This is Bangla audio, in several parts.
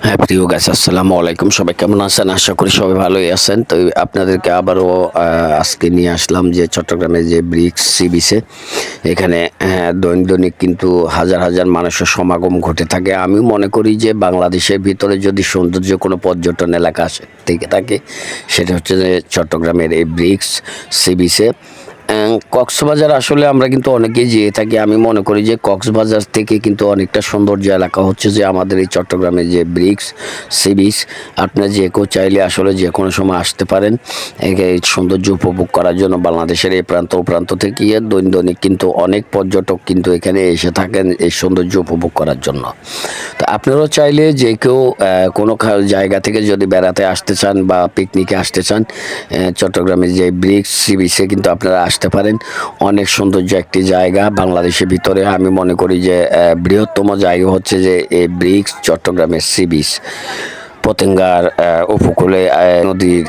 হ্যাঁ, প্রিয় গাইস আসসালামু আলাইকুম। সবাই কেমন আছেন? আশা করি সবাই ভালোই আছেন। তো আপনাদেরকে আবারও আজকে নিয়ে আসলাম যে চট্টগ্রামের যে ব্রিক্স সি বিচে এখানে দৈনিক কিন্তু হাজার হাজার মানুষের সমাগম ঘটে থাকে। আমি মনে করি যে বাংলাদেশের ভিতরে যদি সৌন্দর্য কোনো পর্যটন এলাকা থেকে থাকে সেটা হচ্ছে যে চট্টগ্রামের এই ব্রিক্স সি বিচে। কক্সবাজার আসলে আমরা কিন্তু অনেকেই যেয়ে থাকি। আমি মনে করি যে কক্সবাজার থেকে কিন্তু অনেকটা সৌন্দর্য এলাকা হচ্ছে যে আমাদের এই চট্টগ্রামের যে ব্রিক্স সি বিচ। আপনারা যে কেউ চাইলে আসলে যে কোনো সময় আসতে পারেন এই সৌন্দর্য উপভোগ করার জন্য। বাংলাদেশের এই প্রান্ত ও প্রান্ত থেকে দৈনিক কিন্তু অনেক পর্যটক কিন্তু এখানে এসে থাকেন এই সৌন্দর্য উপভোগ করার জন্য। তো আপনারাও চাইলে যে কেউ কোনো জায়গা থেকে যদি বেড়াতে আসতে চান বা পিকনিকে আসতে চান, চট্টগ্রামের যে ব্রিক্স সি বিচে কিন্তু আপনারা আসতে পারেন। অনেক সৌন্দর্য একটি জায়গা বাংলাদেশের ভিতরে। আমি মনে করি যে বৃহত্তম জায়গা হচ্ছে যে এই ব্রিক্স চট্টগ্রামের সি বিচ। পতেঙ্গার উপকূলে নদীর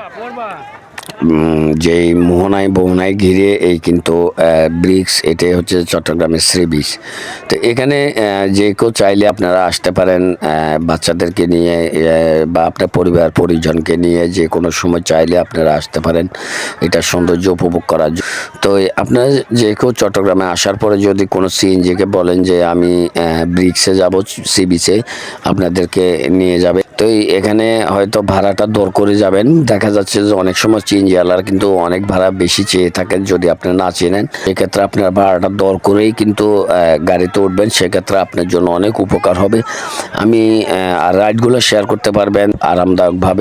যেই মোহনায় ঘিরে এই কিন্তু ব্রিক্স, এটাই হচ্ছে চট্টগ্রামের সি বিচ। তো এখানে যে কেউ চাইলে আপনারা আসতে পারেন বাচ্চাদেরকে নিয়ে বা আপনার পরিবার পরিজনকে নিয়ে যে কোনো সময় চাইলে আপনারা আসতে পারেন এটা সৌন্দর্য উপভোগ করার জন্য। তো আপনারা যে কেউ চট্টগ্রামে আসার পরে যদি কোনো সিএনজিকে বলেন যে আমি ব্রিক্সে যাব, সি বিচে আপনাদেরকে নিয়ে যাবে। তো এখানে হয়তো ভাড়াটা দর করে যাবেন। দেখা যাচ্ছে যে অনেক সময় সিএনজিওয়ালারা কিন্তু অনেক ভাড়া বেশি চেয়ে থাকেন। যদি আপনি না চেনেন সেক্ষেত্রে আপনার ভাড়াটা দর করেই কিন্তু গাড়িতে উঠবেন, সেক্ষেত্রে আপনার জন্য অনেক উপকার হবে। আমি আর রাইডগুলো শেয়ার করতে পারবেন আরামদায়কভাবে।